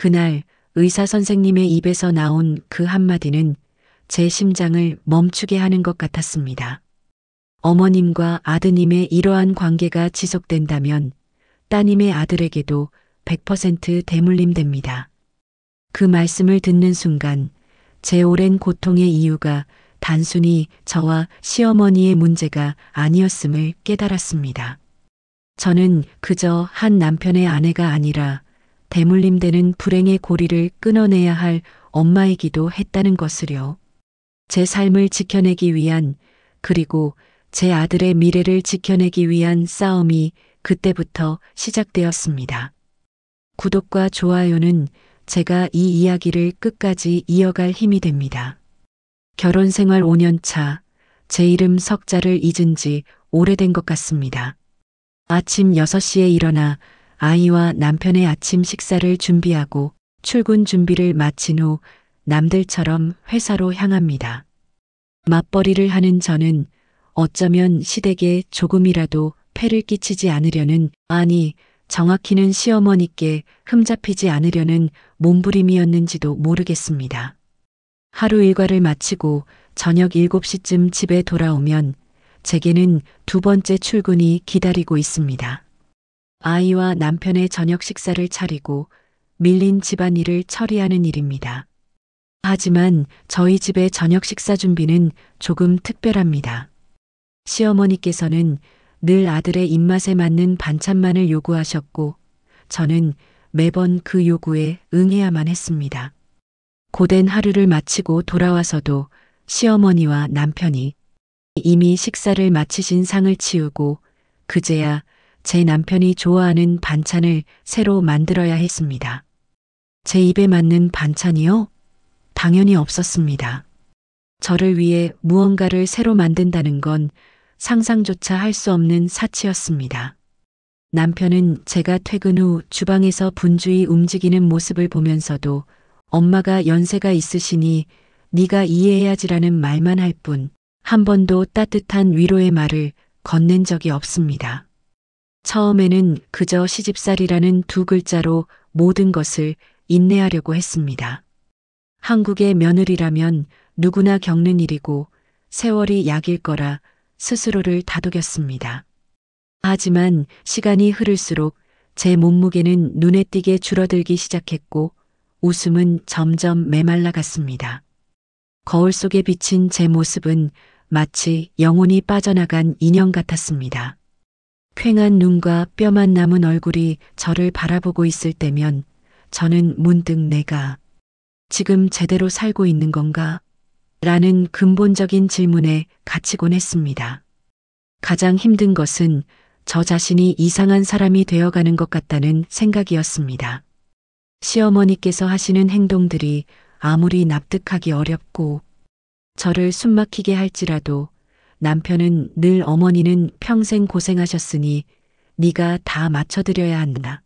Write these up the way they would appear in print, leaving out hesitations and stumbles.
그날 의사 선생님의 입에서 나온 그 한마디는 제 심장을 멈추게 하는 것 같았습니다. 어머님과 아드님의 이러한 관계가 지속된다면 따님의 아들에게도 100% 대물림됩니다. 그 말씀을 듣는 순간 제 오랜 고통의 이유가 단순히 저와 시어머니의 문제가 아니었음을 깨달았습니다. 저는 그저 한 남편의 아내가 아니라 대물림되는 불행의 고리를 끊어내야 할 엄마이기도 했다는 것을요. 제 삶을 지켜내기 위한, 그리고 제 아들의 미래를 지켜내기 위한 싸움이 그때부터 시작되었습니다. 구독과 좋아요는 제가 이 이야기를 끝까지 이어갈 힘이 됩니다. 결혼 생활 5년 차, 제 이름 석자를 잊은 지 오래된 것 같습니다. 아침 6시에 일어나 아이와 남편의 아침 식사를 준비하고 출근 준비를 마친 후 남들처럼 회사로 향합니다. 맞벌이를 하는 저는 어쩌면 시댁에 조금이라도 폐를 끼치지 않으려는, 아니 정확히는 시어머니께 흠잡히지 않으려는 몸부림이었는지도 모르겠습니다. 하루 일과를 마치고 저녁 7시쯤 집에 돌아오면 제게는 두 번째 출근이 기다리고 있습니다. 아이와 남편의 저녁 식사를 차리고 밀린 집안일을 처리하는 일입니다. 하지만 저희 집의 저녁 식사 준비는 조금 특별합니다. 시어머니께서는 늘 아들의 입맛에 맞는 반찬만을 요구하셨고 저는 매번 그 요구에 응해야만 했습니다. 고된 하루를 마치고 돌아와서도 시어머니와 남편이 이미 식사를 마치신 상을 치우고 그제야 제 남편이 좋아하는 반찬을 새로 만들어야 했습니다. 제 입에 맞는 반찬이요? 당연히 없었습니다. 저를 위해 무언가를 새로 만든다는 건 상상조차 할 수 없는 사치였습니다. 남편은 제가 퇴근 후 주방에서 분주히 움직이는 모습을 보면서도 엄마가 연세가 있으시니 네가 이해해야지라는 말만 할 뿐 한 번도 따뜻한 위로의 말을 건넨 적이 없습니다. 처음에는 그저 시집살이라는 두 글자로 모든 것을 인내하려고 했습니다. 한국의 며느리라면 누구나 겪는 일이고 세월이 약일 거라 스스로를 다독였습니다. 하지만 시간이 흐를수록 제 몸무게는 눈에 띄게 줄어들기 시작했고 웃음은 점점 메말라 갔습니다. 거울 속에 비친 제 모습은 마치 영혼이 빠져나간 인형 같았습니다. 퀭한 눈과 뼈만 남은 얼굴이 저를 바라보고 있을 때면 저는 문득 내가 지금 제대로 살고 있는 건가? 라는 근본적인 질문에 갇히곤 했습니다. 가장 힘든 것은 저 자신이 이상한 사람이 되어가는 것 같다는 생각이었습니다. 시어머니께서 하시는 행동들이 아무리 납득하기 어렵고 저를 숨막히게 할지라도 남편은 늘 어머니는 평생 고생하셨으니 네가 다 맞춰드려야 한다.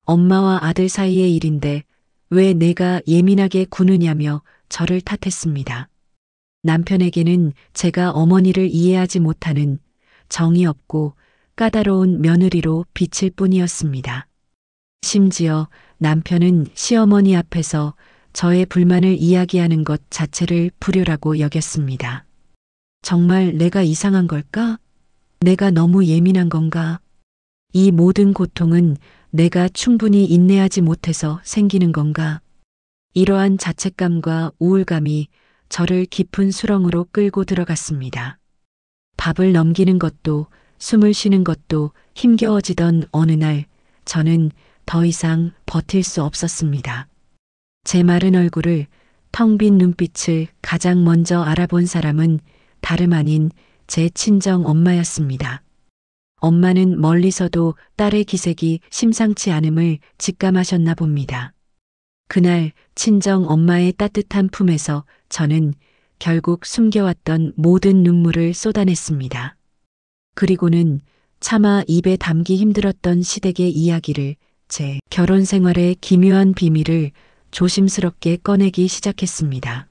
엄마와 아들 사이의 일인데 왜 내가 예민하게 구느냐며 저를 탓했습니다. 남편에게는 제가 어머니를 이해하지 못하는 정이 없고 까다로운 며느리로 비칠 뿐이었습니다. 심지어 남편은 시어머니 앞에서 저의 불만을 이야기하는 것 자체를 불효라고 여겼습니다. 정말 내가 이상한 걸까? 내가 너무 예민한 건가? 이 모든 고통은 내가 충분히 인내하지 못해서 생기는 건가? 이러한 자책감과 우울감이 저를 깊은 수렁으로 끌고 들어갔습니다. 밥을 넘기는 것도 숨을 쉬는 것도 힘겨워지던 어느 날 저는 더 이상 버틸 수 없었습니다. 제 마른 얼굴을, 텅 빈 눈빛을 가장 먼저 알아본 사람은 다름 아닌 제 친정 엄마였습니다. 엄마는 멀리서도 딸의 기색이 심상치 않음을 직감하셨나 봅니다. 그날 친정 엄마의 따뜻한 품에서 저는 결국 숨겨왔던 모든 눈물을 쏟아냈습니다. 그리고는 차마 입에 담기 힘들었던 시댁의 이야기를, 제 결혼 생활의 기묘한 비밀을 조심스럽게 꺼내기 시작했습니다.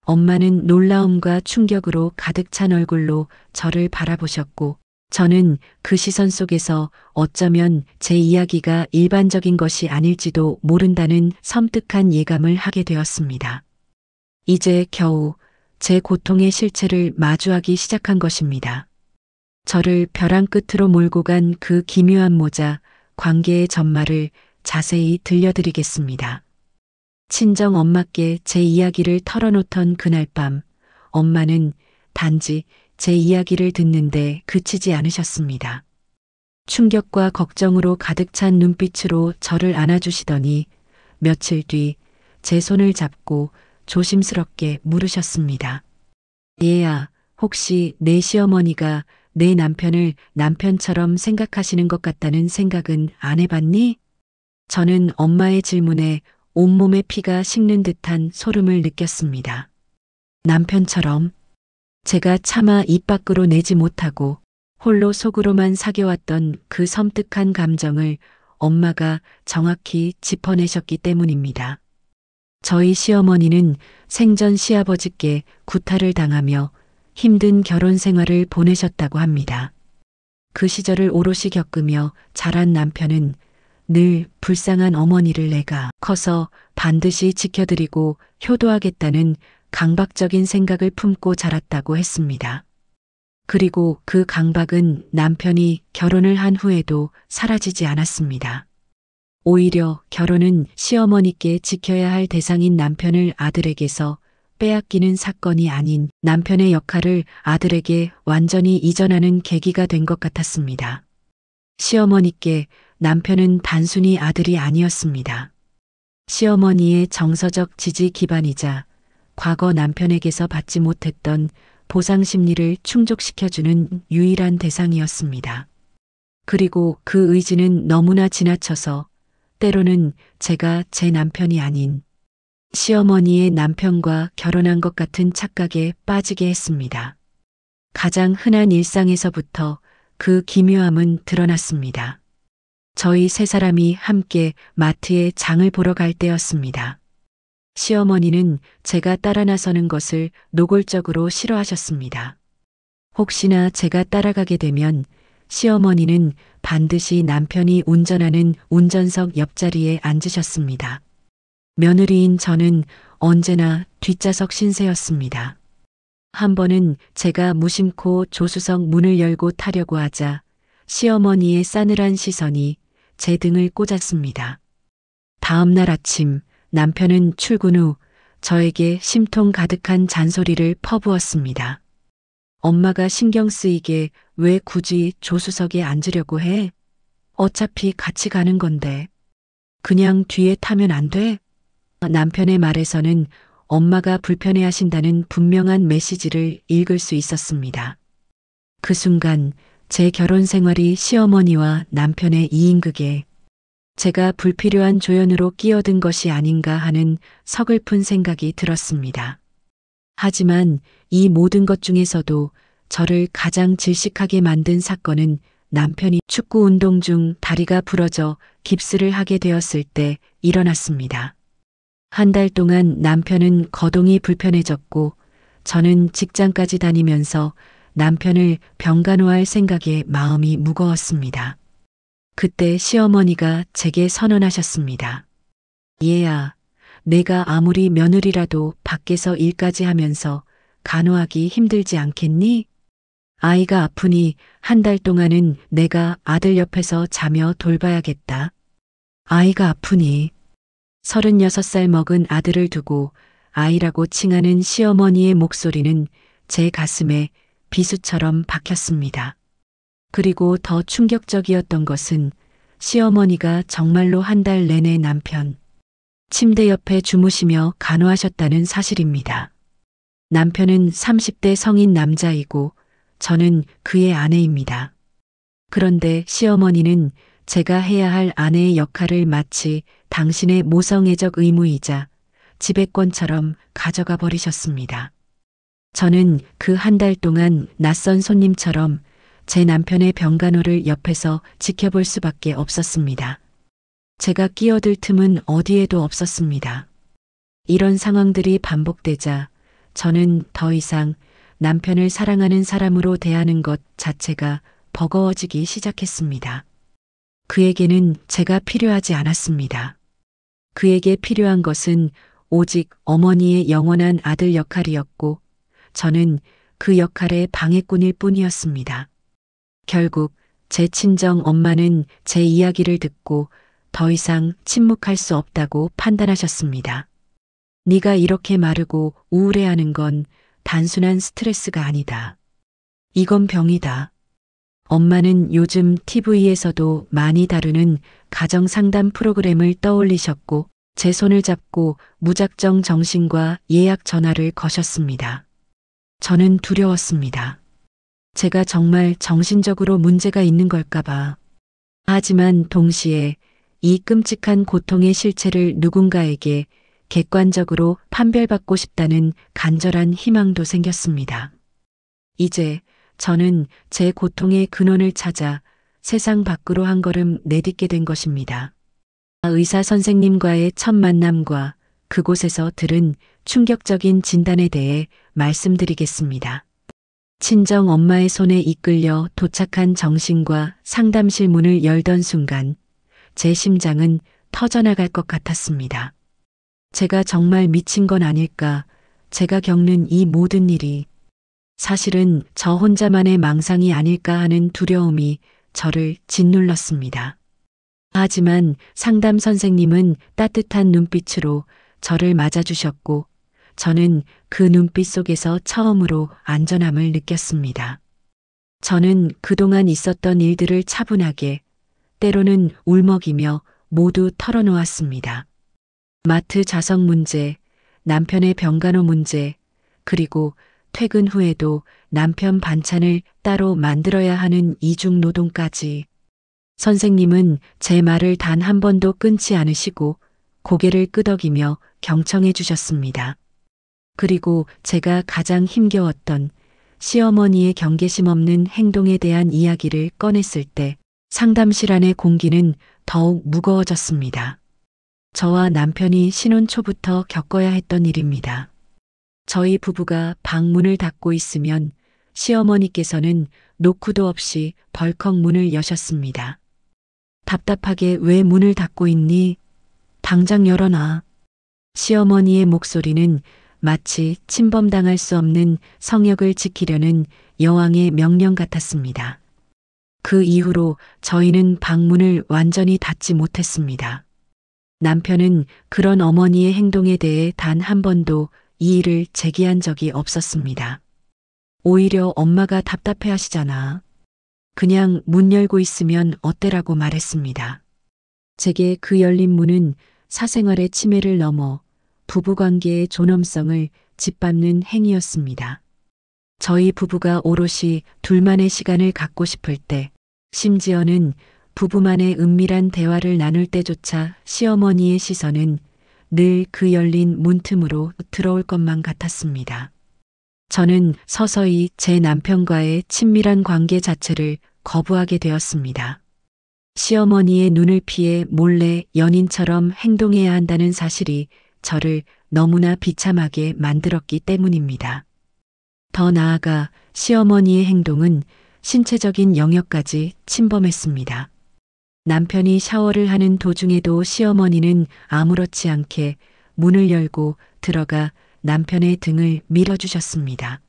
엄마는 놀라움과 충격으로 가득 찬 얼굴로 저를 바라보셨고 저는 그 시선 속에서 어쩌면 제 이야기가 일반적인 것이 아닐지도 모른다는 섬뜩한 예감을 하게 되었습니다. 이제 겨우 제 고통의 실체를 마주하기 시작한 것입니다. 저를 벼랑 끝으로 몰고 간 그 기묘한 모자, 관계의 전말을 자세히 들려드리겠습니다. 친정 엄마께 제 이야기를 털어놓던 그날 밤, 엄마는 단지 제 이야기를 듣는데 그치지 않으셨습니다. 충격과 걱정으로 가득 찬 눈빛으로 저를 안아주시더니 며칠 뒤 제 손을 잡고 조심스럽게 물으셨습니다. 얘야, 혹시 내 시어머니가 내 남편을 남편처럼 생각하시는 것 같다는 생각은 안 해봤니? 저는 엄마의 질문에 온몸의 피가 식는 듯한 소름을 느꼈습니다. 남편처럼? 제가 차마 입 밖으로 내지 못하고 홀로 속으로만 사겨왔던 그 섬뜩한 감정을 엄마가 정확히 짚어내셨기 때문입니다. 저희 시어머니는 생전 시아버지께 구타를 당하며 힘든 결혼 생활을 보내셨다고 합니다. 그 시절을 오롯이 겪으며 자란 남편은 늘 불쌍한 어머니를 내가 커서 반드시 지켜드리고 효도하겠다는 강박적인 생각을 품고 자랐다고 했습니다. 그리고 그 강박은 남편이 결혼을 한 후에도 사라지지 않았습니다. 오히려 결혼은 시어머니께 지켜야 할 대상인 남편을 아들에게서 빼앗기는 사건이 아닌 남편의 역할을 아들에게 완전히 이전하는 계기가 된 것 같았습니다. 시어머니께 남편은 단순히 아들이 아니었습니다. 시어머니의 정서적 지지 기반이자 과거 남편에게서 받지 못했던 보상 심리를 충족시켜주는 유일한 대상이었습니다. 그리고 그 의지는 너무나 지나쳐서 때로는 제가 제 남편이 아닌 시어머니의 남편과 결혼한 것 같은 착각에 빠지게 했습니다. 가장 흔한 일상에서부터 그 기묘함은 드러났습니다. 저희 세 사람이 함께 마트에 장을 보러 갈 때였습니다. 시어머니는 제가 따라 나서는 것을 노골적으로 싫어하셨습니다. 혹시나 제가 따라가게 되면 시어머니는 반드시 남편이 운전하는 운전석 옆자리에 앉으셨습니다. 며느리인 저는 언제나 뒷좌석 신세였습니다. 한 번은 제가 무심코 조수석 문을 열고 타려고 하자 시어머니의 싸늘한 시선이 제 등을 꽂았습니다. 다음 날 아침 남편은 출근 후 저에게 심통 가득한 잔소리를 퍼부었습니다. 엄마가 신경 쓰이게 왜 굳이 조수석에 앉으려고 해? 어차피 같이 가는 건데. 그냥 뒤에 타면 안 돼? 남편의 말에서는 엄마가 불편해하신다는 분명한 메시지를 읽을 수 있었습니다. 그 순간 제 결혼 생활이 시어머니와 남편의 이인극에 제가 불필요한 조연으로 끼어든 것이 아닌가 하는 서글픈 생각이 들었습니다. 하지만 이 모든 것 중에서도 저를 가장 질식하게 만든 사건은 남편이 축구 운동 중 다리가 부러져 깁스를 하게 되었을 때 일어났습니다. 한 달 동안 남편은 거동이 불편해졌고 저는 직장까지 다니면서 남편을 병간호할 생각에 마음이 무거웠습니다. 그때 시어머니가 제게 선언하셨습니다. 얘야, 내가 아무리 며느리라도 밖에서 일까지 하면서 간호하기 힘들지 않겠니? 아이가 아프니 한 달 동안은 내가 아들 옆에서 자며 돌봐야겠다. 아이가 아프니 36살 먹은 아들을 두고 아이라고 칭하는 시어머니의 목소리는 제 가슴에 비수처럼 박혔습니다. 그리고 더 충격적이었던 것은 시어머니가 정말로 한 달 내내 남편 침대 옆에 주무시며 간호하셨다는 사실입니다. 남편은 30대 성인 남자이고 저는 그의 아내입니다. 그런데 시어머니는 제가 해야 할 아내의 역할을 마치 당신의 모성애적 의무이자 지배권처럼 가져가 버리셨습니다. 저는 그 한 달 동안 낯선 손님처럼 제 남편의 병간호를 옆에서 지켜볼 수밖에 없었습니다. 제가 끼어들 틈은 어디에도 없었습니다. 이런 상황들이 반복되자 저는 더 이상 남편을 사랑하는 사람으로 대하는 것 자체가 버거워지기 시작했습니다. 그에게는 제가 필요하지 않았습니다. 그에게 필요한 것은 오직 어머니의 영원한 아들 역할이었고 저는 그 역할의 방해꾼일 뿐이었습니다. 결국 제 친정 엄마는 제 이야기를 듣고 더 이상 침묵할 수 없다고 판단하셨습니다. 네가 이렇게 마르고 우울해하는 건 단순한 스트레스가 아니다. 이건 병이다. 엄마는 요즘 TV에서도 많이 다루는 가정 상담 프로그램을 떠올리셨고 제 손을 잡고 무작정 정신과 예약 전화를 거셨습니다. 저는 두려웠습니다. 제가 정말 정신적으로 문제가 있는 걸까봐. 하지만 동시에 이 끔찍한 고통의 실체를 누군가에게 객관적으로 판별받고 싶다는 간절한 희망도 생겼습니다. 이제 저는 제 고통의 근원을 찾아 세상 밖으로 한 걸음 내딛게 된 것입니다. 의사 선생님과의 첫 만남과 그곳에서 들은 충격적인 진단에 대해 말씀드리겠습니다. 친정 엄마의 손에 이끌려 도착한 정신과 상담실 문을 열던 순간 제 심장은 터져나갈 것 같았습니다. 제가 정말 미친 건 아닐까, 제가 겪는 이 모든 일이 사실은 저 혼자만의 망상이 아닐까 하는 두려움이 저를 짓눌렀습니다. 하지만 상담 선생님은 따뜻한 눈빛으로 저를 맞아주셨고 저는 그 눈빛 속에서 처음으로 안전함을 느꼈습니다. 저는 그동안 있었던 일들을 차분하게, 때로는 울먹이며 모두 털어놓았습니다. 마트 좌석 문제, 남편의 병간호 문제, 그리고 퇴근 후에도 남편 반찬을 따로 만들어야 하는 이중 노동까지. 선생님은 제 말을 단 한 번도 끊지 않으시고 고개를 끄덕이며 경청해 주셨습니다. 그리고 제가 가장 힘겨웠던 시어머니의 경계심 없는 행동에 대한 이야기를 꺼냈을 때 상담실 안의 공기는 더욱 무거워졌습니다. 저와 남편이 신혼 초부터 겪어야 했던 일입니다. 저희 부부가 방문을 닫고 있으면 시어머니께서는 노크도 없이 벌컥 문을 여셨습니다. 답답하게 왜 문을 닫고 있니? 당장 열어놔. 시어머니의 목소리는 마치 침범당할 수 없는 성역을 지키려는 여왕의 명령 같았습니다. 그 이후로 저희는 방문을 완전히 닫지 못했습니다. 남편은 그런 어머니의 행동에 대해 단 한 번도 이의를 제기한 적이 없었습니다. 오히려 엄마가 답답해 하시잖아. 그냥 문 열고 있으면 어때라고 말했습니다. 제게 그 열린 문은 사생활의 침해를 넘어 부부관계의 존엄성을 짓밟는 행위였습니다. 저희 부부가 오롯이 둘만의 시간을 갖고 싶을 때, 심지어는 부부만의 은밀한 대화를 나눌 때조차 시어머니의 시선은 늘 그 열린 문틈으로 들어올 것만 같았습니다. 저는 서서히 제 남편과의 친밀한 관계 자체를 거부하게 되었습니다. 시어머니의 눈을 피해 몰래 연인처럼 행동해야 한다는 사실이 저를 너무나 비참하게 만들었기 때문입니다. 더 나아가 시어머니의 행동은 신체적인 영역까지 침범했습니다. 남편이 샤워를 하는 도중에도 시어머니는 아무렇지 않게 문을 열고 들어가 남편의 등을 밀어주셨습니다.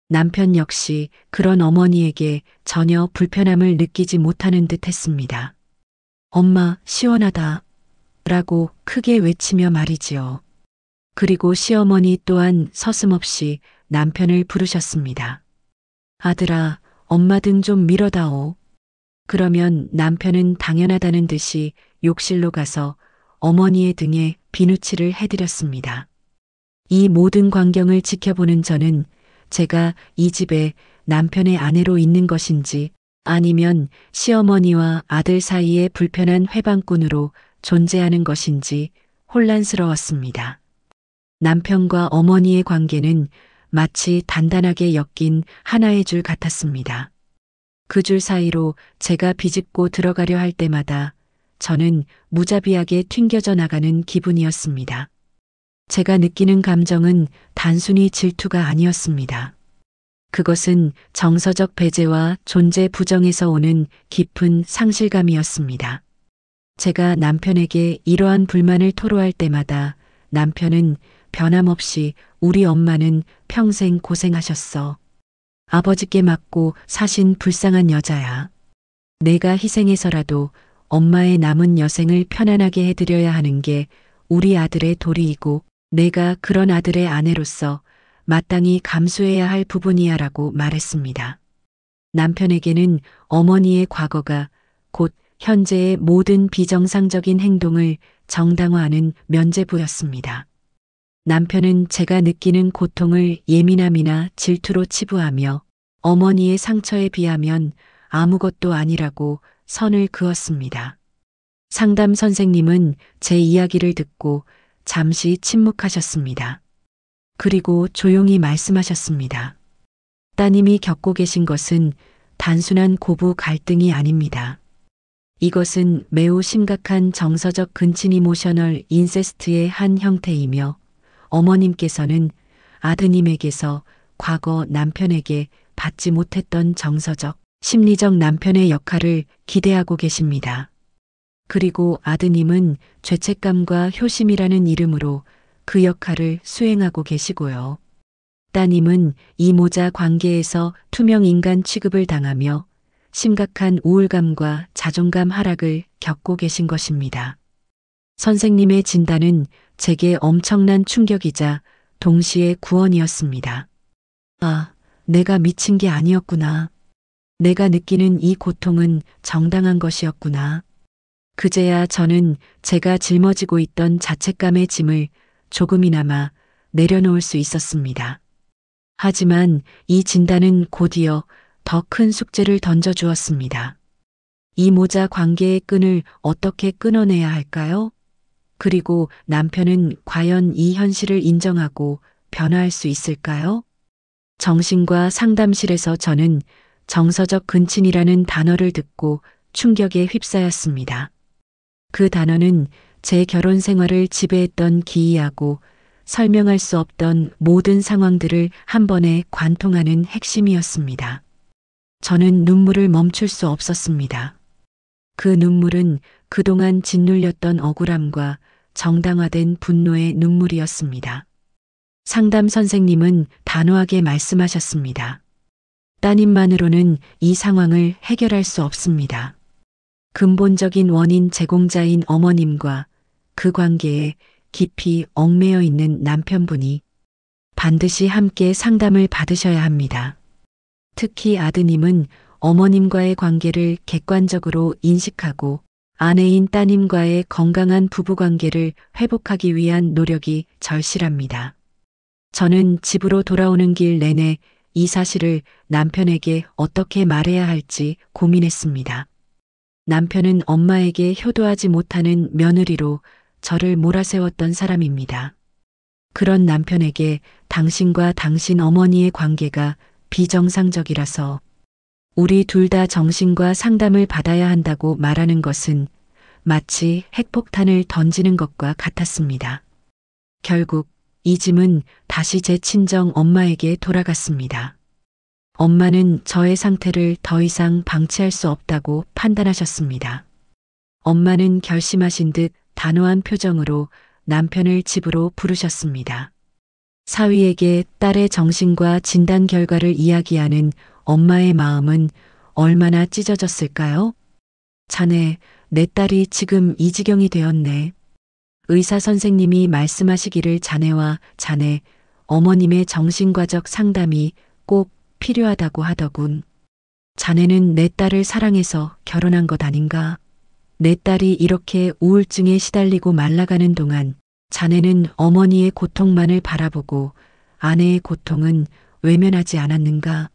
남편 역시 그런 어머니에게 전혀 불편함을 느끼지 못하는 듯 했습니다. 엄마, 시원하다. 라고 크게 외치며 말이지요. 그리고 시어머니 또한 서슴없이 남편을 부르셨습니다. 아들아, 엄마 등 좀 밀어다오. 그러면 남편은 당연하다는 듯이 욕실로 가서 어머니의 등에 비누칠을 해드렸습니다. 이 모든 광경을 지켜보는 저는 제가 이 집에 남편의 아내로 있는 것인지 아니면 시어머니와 아들 사이의 불편한 회방꾼으로 존재하는 것인지 혼란스러웠습니다. 남편과 어머니의 관계는 마치 단단하게 엮인 하나의 줄 같았습니다. 그 줄 사이로 제가 비집고 들어가려 할 때마다 저는 무자비하게 튕겨져 나가는 기분이었습니다. 제가 느끼는 감정은 단순히 질투가 아니었습니다. 그것은 정서적 배제와 존재 부정에서 오는 깊은 상실감이었습니다. 제가 남편에게 이러한 불만을 토로할 때마다 남편은 변함없이 우리 엄마는 평생 고생하셨어. 아버지께 맞고 사신 불쌍한 여자야. 내가 희생해서라도 엄마의 남은 여생을 편안하게 해드려야 하는 게 우리 아들의 도리이고 내가 그런 아들의 아내로서 마땅히 감수해야 할 부분이야라고 말했습니다. 남편에게는 어머니의 과거가 곧 현재의 모든 비정상적인 행동을 정당화하는 면죄부였습니다. 남편은 제가 느끼는 고통을 예민함이나 질투로 치부하며 어머니의 상처에 비하면 아무것도 아니라고 선을 그었습니다. 상담 선생님은 제 이야기를 듣고 잠시 침묵하셨습니다. 그리고 조용히 말씀하셨습니다. 따님이 겪고 계신 것은 단순한 고부 갈등이 아닙니다. 이것은 매우 심각한 정서적 근친 이모셔널 인세스트의 한 형태이며 어머님께서는 아드님에게서 과거 남편에게 받지 못했던 정서적, 심리적 남편의 역할을 기대하고 계십니다. 그리고 아드님은 죄책감과 효심이라는 이름으로 그 역할을 수행하고 계시고요. 따님은 이모자 관계에서 투명 인간 취급을 당하며 심각한 우울감과 자존감 하락을 겪고 계신 것입니다. 선생님의 진단은 제게 엄청난 충격이자 동시에 구원이었습니다. 아, 내가 미친 게 아니었구나. 내가 느끼는 이 고통은 정당한 것이었구나. 그제야 저는 제가 짊어지고 있던 자책감의 짐을 조금이나마 내려놓을 수 있었습니다. 하지만 이 진단은 곧이어 더 큰 숙제를 던져주었습니다. 이 모자 관계의 끈을 어떻게 끊어내야 할까요? 그리고 남편은 과연 이 현실을 인정하고 변화할 수 있을까요? 정신과 상담실에서 저는 정서적 근친이라는 단어를 듣고 충격에 휩싸였습니다. 그 단어는 제 결혼 생활을 지배했던 기이하고 설명할 수 없던 모든 상황들을 한 번에 관통하는 핵심이었습니다. 저는 눈물을 멈출 수 없었습니다. 그 눈물은 그동안 짓눌렸던 억울함과 정당화된 분노의 눈물이었습니다. 상담 선생님은 단호하게 말씀하셨습니다. 따님만으로는 이 상황을 해결할 수 없습니다. 근본적인 원인 제공자인 어머님과 그 관계에 깊이 얽매여 있는 남편분이 반드시 함께 상담을 받으셔야 합니다. 특히 아드님은 어머님과의 관계를 객관적으로 인식하고 아내인 따님과의 건강한 부부관계를 회복하기 위한 노력이 절실합니다. 저는 집으로 돌아오는 길 내내 이 사실을 남편에게 어떻게 말해야 할지 고민했습니다. 남편은 엄마에게 효도하지 못하는 며느리로 저를 몰아세웠던 사람입니다. 그런 남편에게 당신과 당신 어머니의 관계가 비정상적이라서 우리 둘 다 정신과 상담을 받아야 한다고 말하는 것은 마치 핵폭탄을 던지는 것과 같았습니다. 결국 이 짐은 다시 제 친정 엄마에게 돌아갔습니다. 엄마는 저의 상태를 더 이상 방치할 수 없다고 판단하셨습니다. 엄마는 결심하신 듯 단호한 표정으로 남편을 집으로 부르셨습니다. 사위에게 딸의 정신과 진단 결과를 이야기하는 엄마의 마음은 얼마나 찢어졌을까요? 자네, 내 딸이 지금 이 지경이 되었네. 의사 선생님이 말씀하시기를 자네와 자네, 어머님의 정신과적 상담이 꼭 필요하다고 하더군. 자네는 내 딸을 사랑해서 결혼한 것 아닌가? 내 딸이 이렇게 우울증에 시달리고 말라가는 동안 자네는 어머니의 고통만을 바라보고 아내의 고통은 외면하지 않았는가?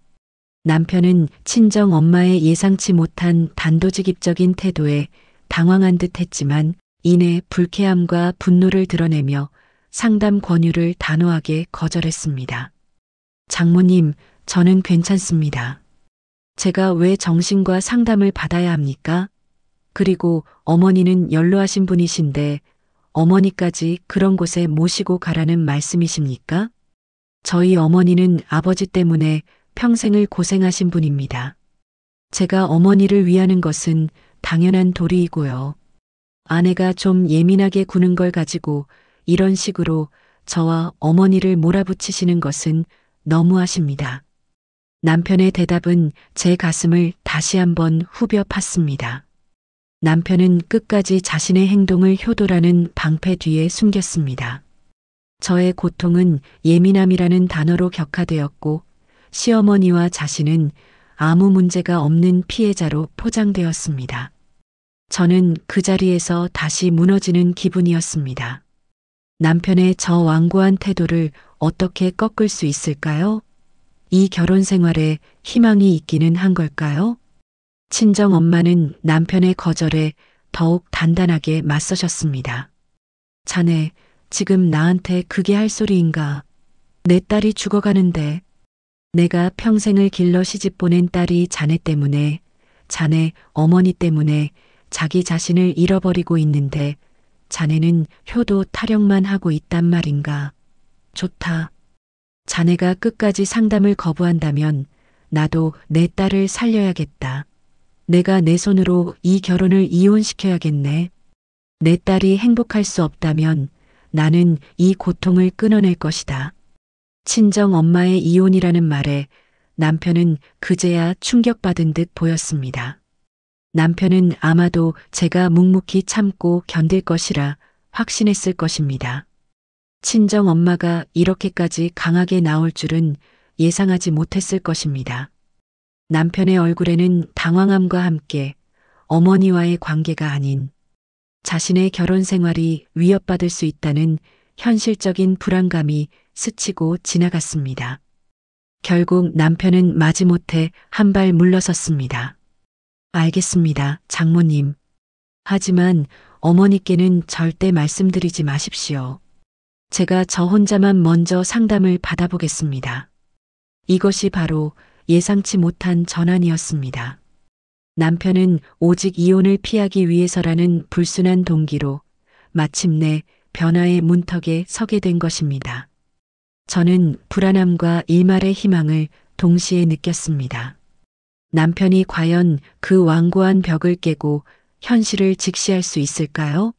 남편은 친정 엄마의 예상치 못한 단도직입적인 태도에 당황한 듯 했지만 이내 불쾌함과 분노를 드러내며 상담 권유를 단호하게 거절했습니다. 장모님, 저는 괜찮습니다. 제가 왜 정신과 상담을 받아야 합니까? 그리고 어머니는 연로하신 분이신데 어머니까지 그런 곳에 모시고 가라는 말씀이십니까? 저희 어머니는 아버지 때문에 평생을 고생하신 분입니다. 제가 어머니를 위하는 것은 당연한 도리이고요. 아내가 좀 예민하게 구는 걸 가지고 이런 식으로 저와 어머니를 몰아붙이시는 것은 너무하십니다. 남편의 대답은 제 가슴을 다시 한번 후벼 팠습니다. 남편은 끝까지 자신의 행동을 효도라는 방패 뒤에 숨겼습니다. 저의 고통은 예민함이라는 단어로 격화되었고 시어머니와 자신은 아무 문제가 없는 피해자로 포장되었습니다. 저는 그 자리에서 다시 무너지는 기분이었습니다. 남편의 저 완고한 태도를 어떻게 꺾을 수 있을까요? 이 결혼 생활에 희망이 있기는 한 걸까요? 친정 엄마는 남편의 거절에 더욱 단단하게 맞서셨습니다. 자네, 지금 나한테 그게 할 소리인가? 내 딸이 죽어가는데 내가 평생을 길러 시집 보낸 딸이 자네 때문에, 자네 어머니 때문에 자기 자신을 잃어버리고 있는데 자네는 효도 타령만 하고 있단 말인가? 좋다. 자네가 끝까지 상담을 거부한다면 나도 내 딸을 살려야겠다. 내가 내 손으로 이 결혼을 이혼시켜야겠네. 내 딸이 행복할 수 없다면 나는 이 고통을 끊어낼 것이다. 친정 엄마의 이혼이라는 말에 남편은 그제야 충격받은 듯 보였습니다. 남편은 아마도 제가 묵묵히 참고 견딜 것이라 확신했을 것입니다. 친정 엄마가 이렇게까지 강하게 나올 줄은 예상하지 못했을 것입니다. 남편의 얼굴에는 당황함과 함께 어머니와의 관계가 아닌 자신의 결혼 생활이 위협받을 수 있다는 현실적인 불안감이 스치고 지나갔습니다. 결국 남편은 마지못해 한 발 물러섰습니다. 알겠습니다, 장모님. 하지만 어머니께는 절대 말씀드리지 마십시오. 제가 저 혼자만 먼저 상담을 받아보겠습니다. 이것이 바로 예상치 못한 전환이었습니다. 남편은 오직 이혼을 피하기 위해서라는 불순한 동기로 마침내 변화의 문턱에 서게 된 것입니다. 저는 불안함과 일말의 희망을 동시에 느꼈습니다. 남편이 과연 그 완고한 벽을 깨고 현실을 직시할 수 있을까요?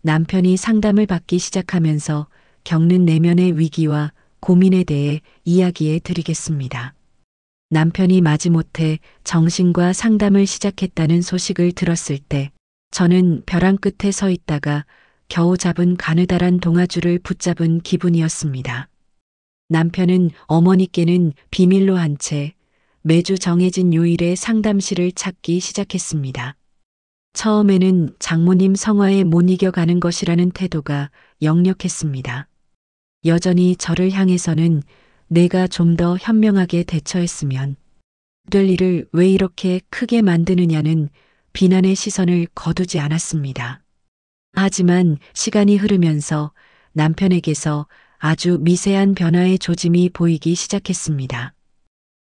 남편이 상담을 받기 시작하면서 겪는 내면의 위기와 고민에 대해 이야기해 드리겠습니다. 남편이 마지못해 정신과 상담을 시작했다는 소식을 들었을 때 저는 벼랑 끝에 서 있다가 겨우 잡은 가느다란 동아줄을 붙잡은 기분이었습니다. 남편은 어머니께는 비밀로 한 채 매주 정해진 요일에 상담실을 찾기 시작했습니다. 처음에는 장모님 성화에 못 이겨가는 것이라는 태도가 역력했습니다. 여전히 저를 향해서는 내가 좀 더 현명하게 대처했으면 될 일을 왜 이렇게 크게 만드느냐는 비난의 시선을 거두지 않았습니다. 하지만 시간이 흐르면서 남편에게서 아주 미세한 변화의 조짐이 보이기 시작했습니다.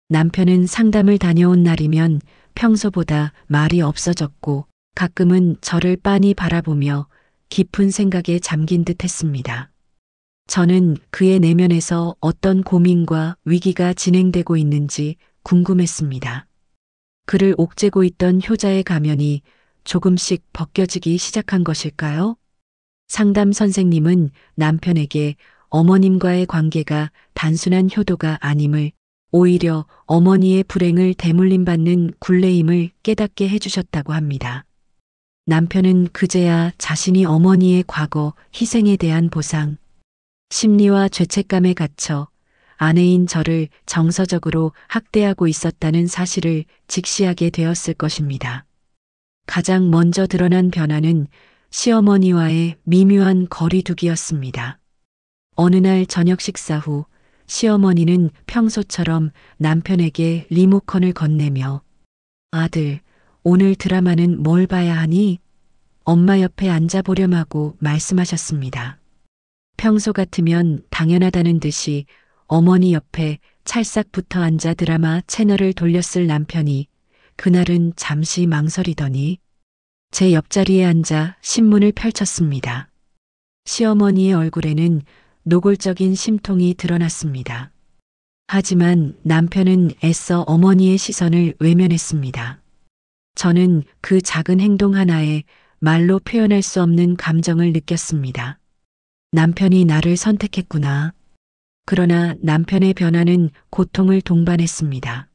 남편은 상담을 다녀온 날이면 평소보다 말이 없어졌고 가끔은 저를 빤히 바라보며 깊은 생각에 잠긴 듯 했습니다. 저는 그의 내면에서 어떤 고민과 위기가 진행되고 있는지 궁금했습니다. 그를 옥죄고 있던 효자의 가면이 조금씩 벗겨지기 시작한 것일까요? 상담 선생님은 남편에게 어머님과의 관계가 단순한 효도가 아님을 오히려 어머니의 불행을 대물림받는 굴레임을 깨닫게 해주셨다고 합니다. 남편은 그제야 자신이 어머니의 과거 희생에 대한 보상, 심리와 죄책감에 갇혀 아내인 저를 정서적으로 학대하고 있었다는 사실을 직시하게 되었을 것입니다. 가장 먼저 드러난 변화는 시어머니와의 미묘한 거리두기였습니다. 어느 날 저녁 식사 후 시어머니는 평소처럼 남편에게 리모컨을 건네며 아들, 오늘 드라마는 뭘 봐야 하니? 엄마 옆에 앉아보렴 하고 말씀하셨습니다. 평소 같으면 당연하다는 듯이 어머니 옆에 찰싹 붙어 앉아 드라마 채널을 돌렸을 남편이 그날은 잠시 망설이더니 제 옆자리에 앉아 신문을 펼쳤습니다. 시어머니의 얼굴에는 노골적인 심통이 드러났습니다. 하지만 남편은 애써 어머니의 시선을 외면했습니다. 저는 그 작은 행동 하나에 말로 표현할 수 없는 감정을 느꼈습니다. 남편이 나를 선택했구나. 그러나 남편의 변화는 고통을 동반했습니다.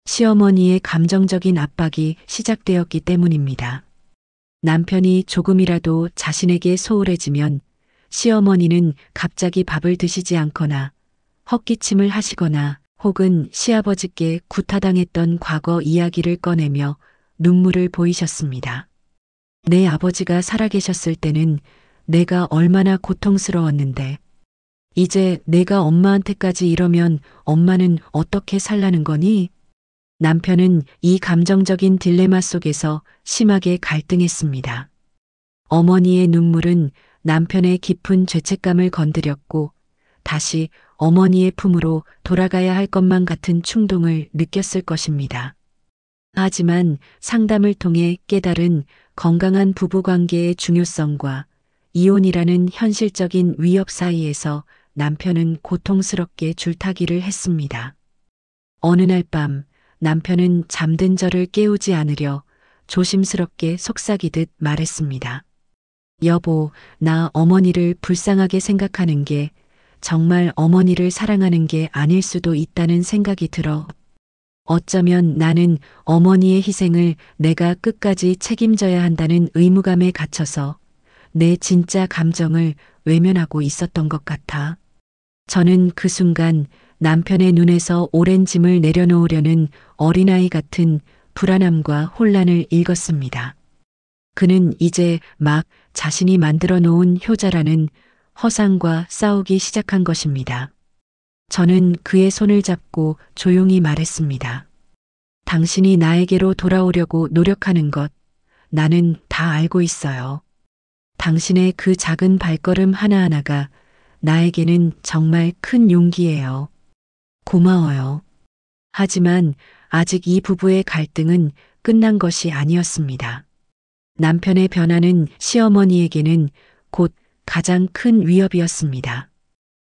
시어머니의 감정적인 압박이 시작되었기 때문입니다. 남편이 조금이라도 자신에게 소홀해지면 시어머니는 갑자기 밥을 드시지 않거나 헛기침을 하시거나 혹은 시아버지께 구타당했던 과거 이야기를 꺼내며 눈물을 보이셨습니다. 내 아버지가 살아계셨을 때는 내가 얼마나 고통스러웠는데 이제 내가 엄마한테까지 이러면 엄마는 어떻게 살라는 거니? 남편은 이 감정적인 딜레마 속에서 심하게 갈등했습니다. 어머니의 눈물은 남편의 깊은 죄책감을 건드렸고 다시 어머니의 품으로 돌아가야 할 것만 같은 충동을 느꼈을 것입니다. 하지만 상담을 통해 깨달은 건강한 부부관계의 중요성과 이혼이라는 현실적인 위협 사이에서 남편은 고통스럽게 줄타기를 했습니다. 어느 날 밤 남편은 잠든 저를 깨우지 않으려 조심스럽게 속삭이듯 말했습니다. 여보, 나 어머니를 불쌍하게 생각하는 게 정말 어머니를 사랑하는 게 아닐 수도 있다는 생각이 들어. 어쩌면 나는 어머니의 희생을 내가 끝까지 책임져야 한다는 의무감에 갇혀서 내 진짜 감정을 외면하고 있었던 것 같아. 저는 그 순간 남편의 눈에서 오랜 짐을 내려놓으려는 어린아이 같은 불안함과 혼란을 읽었습니다. 그는 이제 막 자신이 만들어 놓은 효자라는 허상과 싸우기 시작한 것입니다. 저는 그의 손을 잡고 조용히 말했습니다. 당신이 나에게로 돌아오려고 노력하는 것, 나는 다 알고 있어요. 당신의 그 작은 발걸음 하나하나가 나에게는 정말 큰 용기예요. 고마워요. 하지만 아직 이 부부의 갈등은 끝난 것이 아니었습니다. 남편의 변화는 시어머니에게는 곧 가장 큰 위협이었습니다.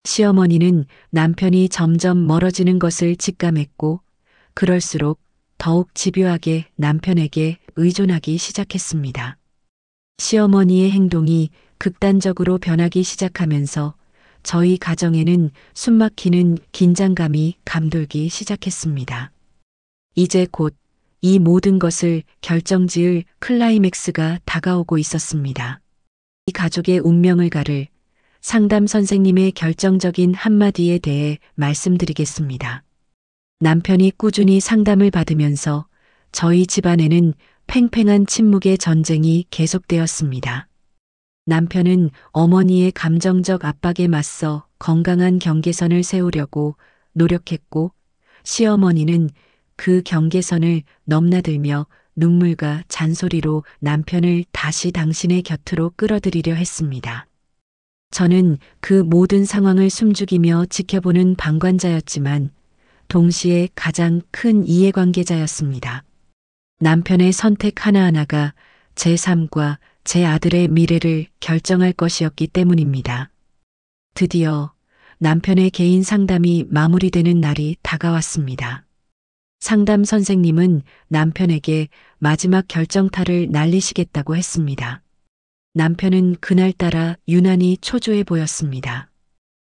시어머니는 남편이 점점 멀어지는 것을 직감했고 그럴수록 더욱 집요하게 남편에게 의존하기 시작했습니다. 시어머니의 행동이 극단적으로 변하기 시작하면서 저희 가정에는 숨막히는 긴장감이 감돌기 시작했습니다. 이제 곧 이 모든 것을 결정지을 클라이맥스가 다가오고 있었습니다. 이 가족의 운명을 가를 상담 선생님의 결정적인 한마디에 대해 말씀드리겠습니다. 남편이 꾸준히 상담을 받으면서 저희 집안에는 팽팽한 침묵의 전쟁이 계속되었습니다. 남편은 어머니의 감정적 압박에 맞서 건강한 경계선을 세우려고 노력했고 시어머니는 그 경계선을 넘나들며 눈물과 잔소리로 남편을 다시 당신의 곁으로 끌어들이려 했습니다. 저는 그 모든 상황을 숨죽이며 지켜보는 방관자였지만 동시에 가장 큰 이해관계자였습니다. 남편의 선택 하나하나가 제 삶과 제 아들의 미래를 결정할 것이었기 때문입니다. 드디어 남편의 개인 상담이 마무리되는 날이 다가왔습니다. 상담 선생님은 남편에게 마지막 결정타를 날리시겠다고 했습니다. 남편은 그날따라 유난히 초조해 보였습니다.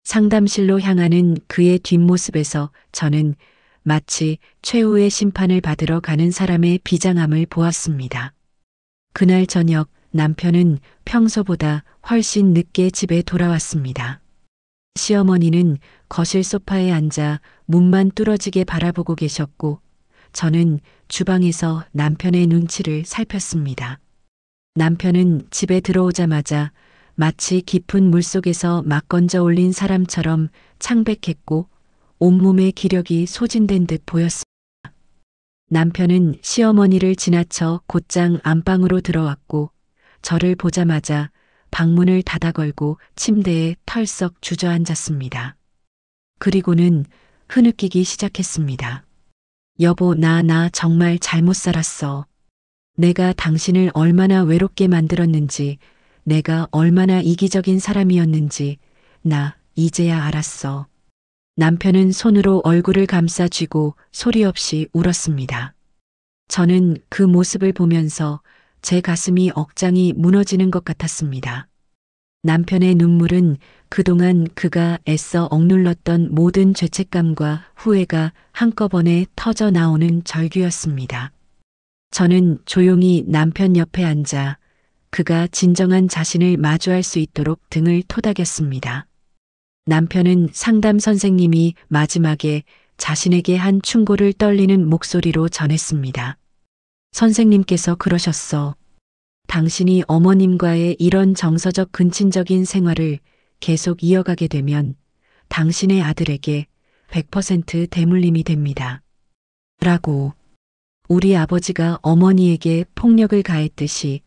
상담실로 향하는 그의 뒷모습에서 저는 마치 최후의 심판을 받으러 가는 사람의 비장함을 보았습니다. 그날 저녁 남편은 평소보다 훨씬 늦게 집에 돌아왔습니다. 시어머니는 거실 소파에 앉아 문만 뚫어지게 바라보고 계셨고 저는 주방에서 남편의 눈치를 살폈습니다. 남편은 집에 들어오자마자 마치 깊은 물속에서 막 건져 올린 사람처럼 창백했고 온몸의 기력이 소진된 듯 보였습니다. 남편은 시어머니를 지나쳐 곧장 안방으로 들어왔고 저를 보자마자 방문을 닫아 걸고 침대에 털썩 주저앉았습니다. 그리고는 흐느끼기 시작했습니다. 여보, 나 정말 잘못 살았어. 내가 당신을 얼마나 외롭게 만들었는지, 내가 얼마나 이기적인 사람이었는지, 나 이제야 알았어. 남편은 손으로 얼굴을 감싸 쥐고 소리 없이 울었습니다. 저는 그 모습을 보면서 제 가슴이 억장이 무너지는 것 같았습니다. 남편의 눈물은 그동안 그가 애써 억눌렀던 모든 죄책감과 후회가 한꺼번에 터져 나오는 절규였습니다. 저는 조용히 남편 옆에 앉아 그가 진정한 자신을 마주할 수 있도록 등을 토닥였습니다. 남편은 상담 선생님이 마지막에 자신에게 한 충고를 떨리는 목소리로 전했습니다. 선생님께서 그러셨어. 당신이 어머님과의 이런 정서적 근친적인 생활을 계속 이어가게 되면 당신의 아들에게 100% 대물림이 됩니다. 라고. 우리 아버지가 어머니에게 폭력을 가했듯이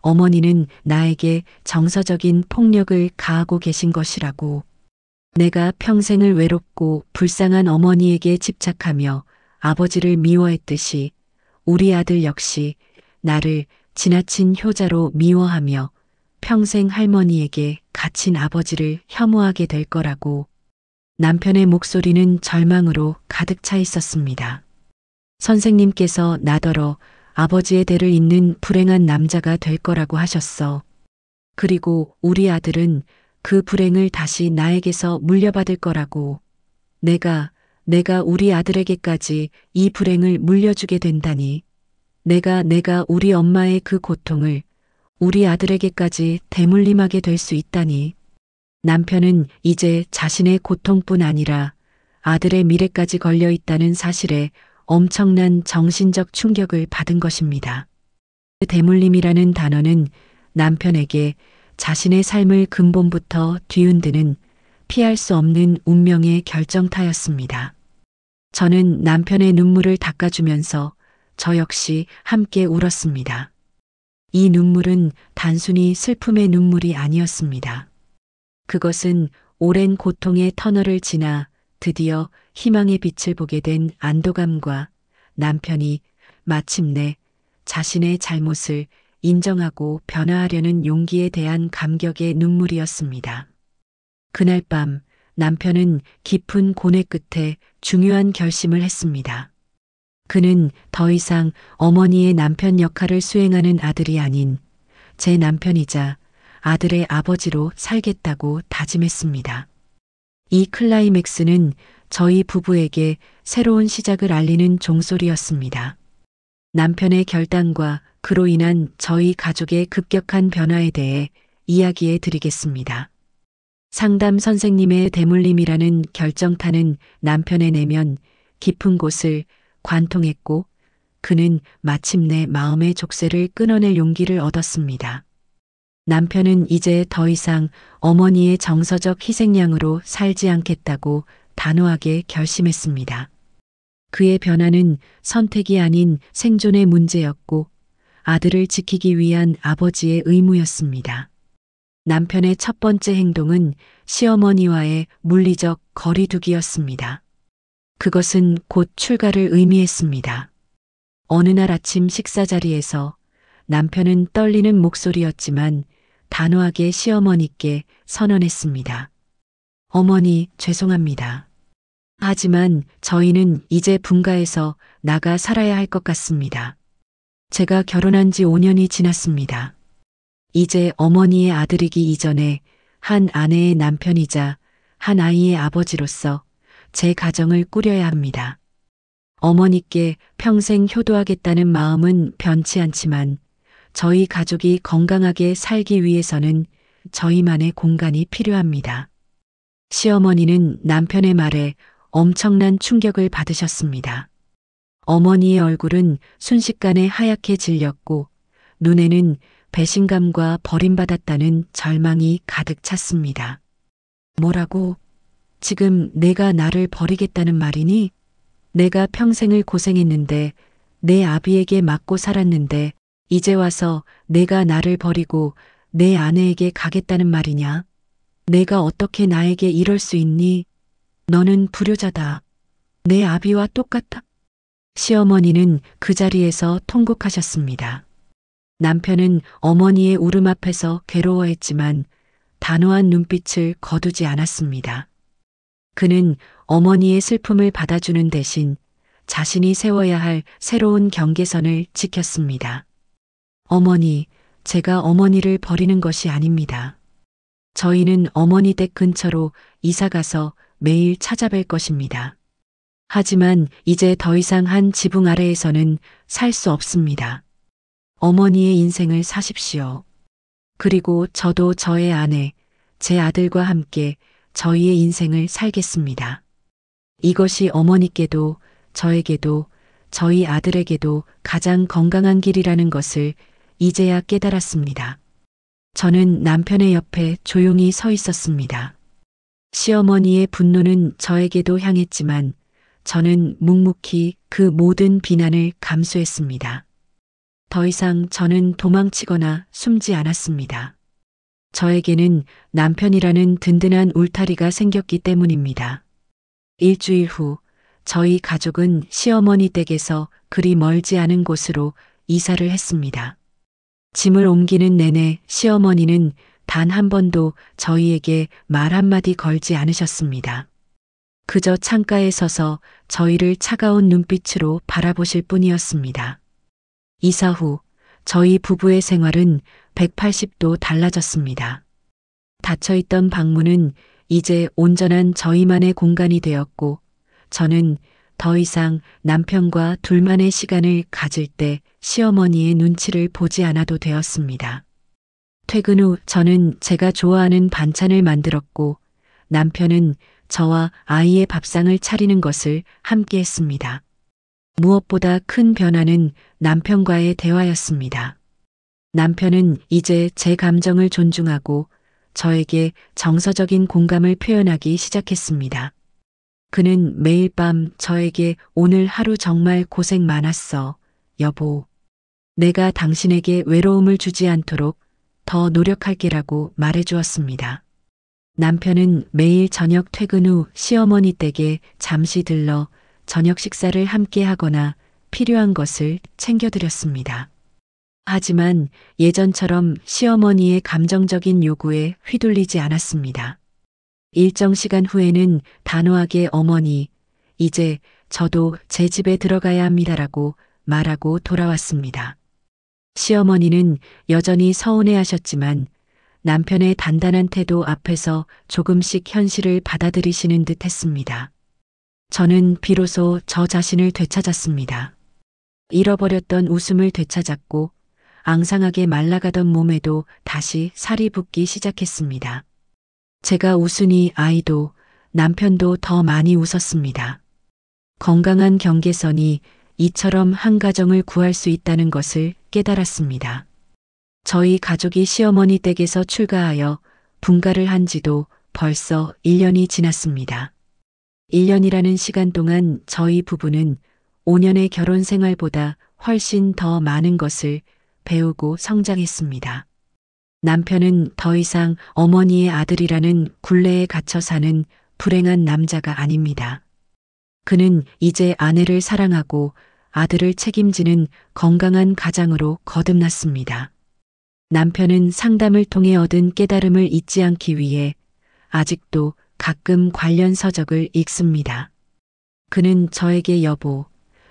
어머니는 나에게 정서적인 폭력을 가하고 계신 것이라고. 내가 평생을 외롭고 불쌍한 어머니에게 집착하며 아버지를 미워했듯이 우리 아들 역시 나를 지나친 효자로 미워하며 평생 할머니에게 갇힌 아버지를 혐오하게 될 거라고. 남편의 목소리는 절망으로 가득 차 있었습니다. 선생님께서 나더러 아버지의 대를 잇는 불행한 남자가 될 거라고 하셨어. 그리고 우리 아들은 그 불행을 다시 나에게서 물려받을 거라고. 내가 우리 아들에게까지 이 불행을 물려주게 된다니. 내가 우리 엄마의 그 고통을 우리 아들에게까지 대물림하게 될 수 있다니. 남편은 이제 자신의 고통뿐 아니라 아들의 미래까지 걸려 있다는 사실에 엄청난 정신적 충격을 받은 것입니다. 대물림이라는 단어는 남편에게 자신의 삶을 근본부터 뒤흔드는 피할 수 없는 운명의 결정타였습니다. 저는 남편의 눈물을 닦아주면서 저 역시 함께 울었습니다. 이 눈물은 단순히 슬픔의 눈물이 아니었습니다. 그것은 오랜 고통의 터널을 지나 드디어 희망의 빛을 보게 된 안도감과 남편이 마침내 자신의 잘못을 인정하고 변화하려는 용기에 대한 감격의 눈물이었습니다. 그날 밤 남편은 깊은 고뇌 끝에 중요한 결심을 했습니다. 그는 더 이상 어머니의 남편 역할을 수행하는 아들이 아닌 제 남편이자 아들의 아버지로 살겠다고 다짐했습니다. 이 클라이맥스는 저희 부부에게 새로운 시작을 알리는 종소리였습니다. 남편의 결단과 그로 인한 저희 가족의 급격한 변화에 대해 이야기해 드리겠습니다. 상담 선생님의 대물림이라는 결정타는 남편의 내면 깊은 곳을 관통했고 그는 마침내 마음의 족쇄를 끊어낼 용기를 얻었습니다. 남편은 이제 더 이상 어머니의 정서적 희생양으로 살지 않겠다고 단호하게 결심했습니다. 그의 변화는 선택이 아닌 생존의 문제였고 아들을 지키기 위한 아버지의 의무였습니다. 남편의 첫 번째 행동은 시어머니와의 물리적 거리두기였습니다. 그것은 곧 출가를 의미했습니다. 어느 날 아침 식사 자리에서 남편은 떨리는 목소리였지만 단호하게 시어머니께 선언했습니다. 어머니, 죄송합니다. 하지만 저희는 이제 분가해서 나가 살아야 할 것 같습니다. 제가 결혼한 지 5년이 지났습니다. 이제 어머니의 아들이기 이전에 한 아내의 남편이자 한 아이의 아버지로서 제 가정을 꾸려야 합니다. 어머니께 평생 효도하겠다는 마음은 변치 않지만 저희 가족이 건강하게 살기 위해서는 저희만의 공간이 필요합니다. 시어머니는 남편의 말에 엄청난 충격을 받으셨습니다. 어머니의 얼굴은 순식간에 하얗게 질렸고 눈에는 배신감과 버림받았다는 절망이 가득 찼습니다. 뭐라고? 지금 내가 나를 버리겠다는 말이니? 내가 평생을 고생했는데 내 아비에게 맞고 살았는데 이제 와서 내가 나를 버리고 내 아내에게 가겠다는 말이냐? 내가 어떻게 나에게 이럴 수 있니? 너는 불효자다. 내 아비와 똑같아. 시어머니는 그 자리에서 통곡하셨습니다. 남편은 어머니의 울음 앞에서 괴로워했지만 단호한 눈빛을 거두지 않았습니다. 그는 어머니의 슬픔을 받아주는 대신 자신이 세워야 할 새로운 경계선을 지켰습니다. 어머니, 제가 어머니를 버리는 것이 아닙니다. 저희는 어머니 댁 근처로 이사가서 매일 찾아뵐 것입니다. 하지만 이제 더 이상 한 지붕 아래에서는 살 수 없습니다. 어머니의 인생을 사십시오. 그리고 저도 저의 아내, 제 아들과 함께 저희의 인생을 살겠습니다. 이것이 어머니께도 저에게도 저희 아들에게도 가장 건강한 길이라는 것을 이제야 깨달았습니다. 저는 남편의 옆에 조용히 서 있었습니다. 시어머니의 분노는 저에게도 향했지만 저는 묵묵히 그 모든 비난을 감수했습니다. 더 이상 저는 도망치거나 숨지 않았습니다. 저에게는 남편이라는 든든한 울타리가 생겼기 때문입니다. 일주일 후 저희 가족은 시어머니 댁에서 그리 멀지 않은 곳으로 이사를 했습니다. 짐을 옮기는 내내 시어머니는 단 한 번도 저희에게 말 한마디 걸지 않으셨습니다. 그저 창가에 서서 저희를 차가운 눈빛으로 바라보실 뿐이었습니다. 이사 후 저희 부부의 생활은 180도 달라졌습니다. 닫혀있던 방문은 이제 온전한 저희만의 공간이 되었고 저는 더 이상 남편과 둘만의 시간을 가질 때 시어머니의 눈치를 보지 않아도 되었습니다. 퇴근 후 저는 제가 좋아하는 반찬을 만들었고 남편은 저와 아이의 밥상을 차리는 것을 함께 했습니다. 무엇보다 큰 변화는 남편과의 대화였습니다. 남편은 이제 제 감정을 존중하고 저에게 정서적인 공감을 표현하기 시작했습니다. 그는 매일 밤 저에게 오늘 하루 정말 고생 많았어, 여보. 내가 당신에게 외로움을 주지 않도록 더 노력할게라고 말해주었습니다. 남편은 매일 저녁 퇴근 후 시어머니 댁에 잠시 들러 저녁 식사를 함께 하거나 필요한 것을 챙겨드렸습니다. 하지만 예전처럼 시어머니의 감정적인 요구에 휘둘리지 않았습니다. 일정 시간 후에는 단호하게 어머니, 이제 저도 제 집에 들어가야 합니다라고 말하고 돌아왔습니다. 시어머니는 여전히 서운해 하셨지만 남편의 단단한 태도 앞에서 조금씩 현실을 받아들이시는 듯 했습니다. 저는 비로소 저 자신을 되찾았습니다. 잃어버렸던 웃음을 되찾았고 앙상하게 말라가던 몸에도 다시 살이 붙기 시작했습니다. 제가 웃으니 아이도 남편도 더 많이 웃었습니다. 건강한 경계선이 이처럼 한 가정을 구할 수 있다는 것을 깨달았습니다. 저희 가족이 시어머니 댁에서 출가하여 분가를 한 지도 벌써 1년이 지났습니다. 1년이라는 시간 동안 저희 부부는 5년의 결혼 생활보다 훨씬 더 많은 것을 배우고 성장했습니다. 남편은 더 이상 어머니의 아들이라는 굴레에 갇혀 사는 불행한 남자가 아닙니다. 그는 이제 아내를 사랑하고 아들을 책임지는 건강한 가장으로 거듭났습니다. 남편은 상담을 통해 얻은 깨달음을 잊지 않기 위해 아직도 가끔 관련 서적을 읽습니다. 그는 저에게 여보,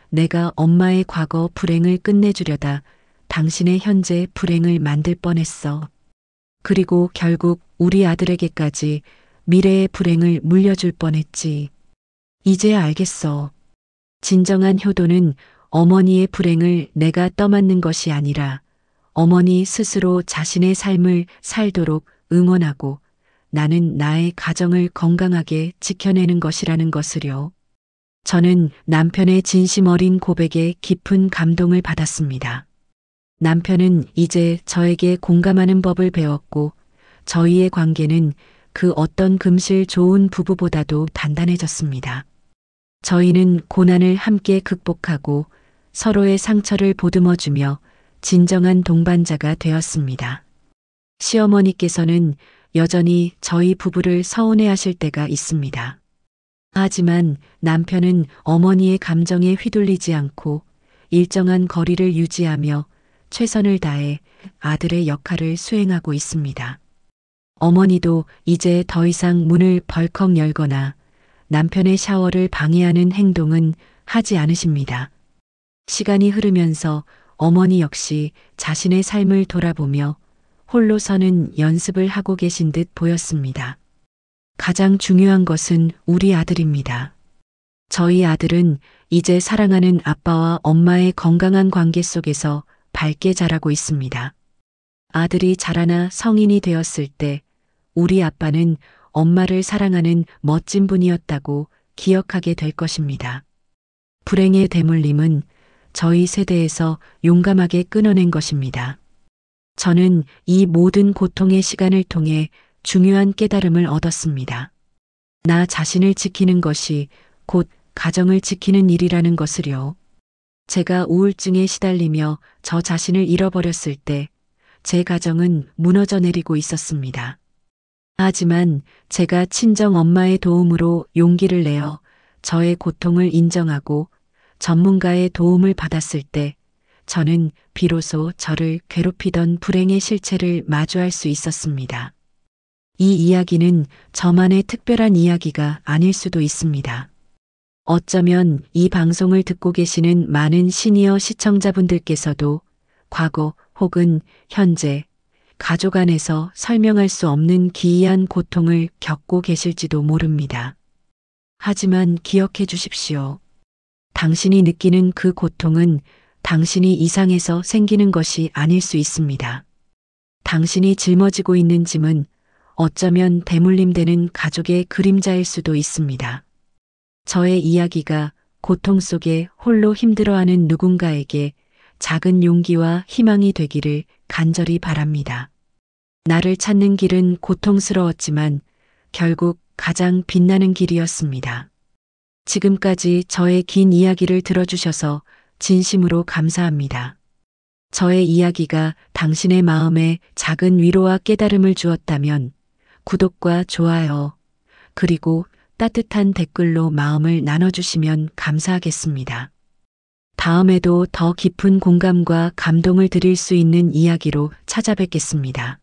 내가 엄마의 과거 불행을 끝내주려다 당신의 현재 불행을 만들 뻔했어. 그리고 결국 우리 아들에게까지 미래의 불행을 물려줄 뻔했지. 이제야 알겠어. 진정한 효도는 어머니의 불행을 내가 떠맡는 것이 아니라 어머니 스스로 자신의 삶을 살도록 응원하고 나는 나의 가정을 건강하게 지켜내는 것이라는 것을요. 저는 남편의 진심 어린 고백에 깊은 감동을 받았습니다. 남편은 이제 저에게 공감하는 법을 배웠고 저희의 관계는 그 어떤 금실 좋은 부부보다도 단단해졌습니다. 저희는 고난을 함께 극복하고 서로의 상처를 보듬어주며 진정한 동반자가 되었습니다. 시어머니께서는 여전히 저희 부부를 서운해하실 때가 있습니다. 하지만 남편은 어머니의 감정에 휘둘리지 않고 일정한 거리를 유지하며 최선을 다해 아들의 역할을 수행하고 있습니다. 어머니도 이제 더 이상 문을 벌컥 열거나 남편의 샤워를 방해하는 행동은 하지 않으십니다. 시간이 흐르면서 어머니 역시 자신의 삶을 돌아보며 홀로 서는 연습을 하고 계신 듯 보였습니다. 가장 중요한 것은 우리 아들입니다. 저희 아들은 이제 사랑하는 아빠와 엄마의 건강한 관계 속에서 밝게 자라고 있습니다. 아들이 자라나 성인이 되었을 때 우리 아빠는 엄마를 사랑하는 멋진 분이었다고 기억하게 될 것입니다. 불행의 대물림은 저희 세대에서 용감하게 끊어낸 것입니다. 저는 이 모든 고통의 시간을 통해 중요한 깨달음을 얻었습니다. 나 자신을 지키는 것이 곧 가정을 지키는 일이라는 것을요. 제가 우울증에 시달리며 저 자신을 잃어버렸을 때 제 가정은 무너져 내리고 있었습니다. 하지만 제가 친정 엄마의 도움으로 용기를 내어 저의 고통을 인정하고 전문가의 도움을 받았을 때 저는 비로소 저를 괴롭히던 불행의 실체를 마주할 수 있었습니다. 이 이야기는 저만의 특별한 이야기가 아닐 수도 있습니다. 어쩌면 이 방송을 듣고 계시는 많은 시니어 시청자분들께서도 과거 혹은 현재 가족 안에서 설명할 수 없는 기이한 고통을 겪고 계실지도 모릅니다. 하지만 기억해 주십시오. 당신이 느끼는 그 고통은 당신이 이상해서 생기는 것이 아닐 수 있습니다. 당신이 짊어지고 있는 짐은 어쩌면 대물림되는 가족의 그림자일 수도 있습니다. 저의 이야기가 고통 속에 홀로 힘들어하는 누군가에게 작은 용기와 희망이 되기를 간절히 바랍니다. 나를 찾는 길은 고통스러웠지만 결국 가장 빛나는 길이었습니다. 지금까지 저의 긴 이야기를 들어주셔서 진심으로 감사합니다. 저의 이야기가 당신의 마음에 작은 위로와 깨달음을 주었다면 구독과 좋아요, 그리고 따뜻한 댓글로 마음을 나눠주시면 감사하겠습니다. 다음에도 더 깊은 공감과 감동을 드릴 수 있는 이야기로 찾아뵙겠습니다.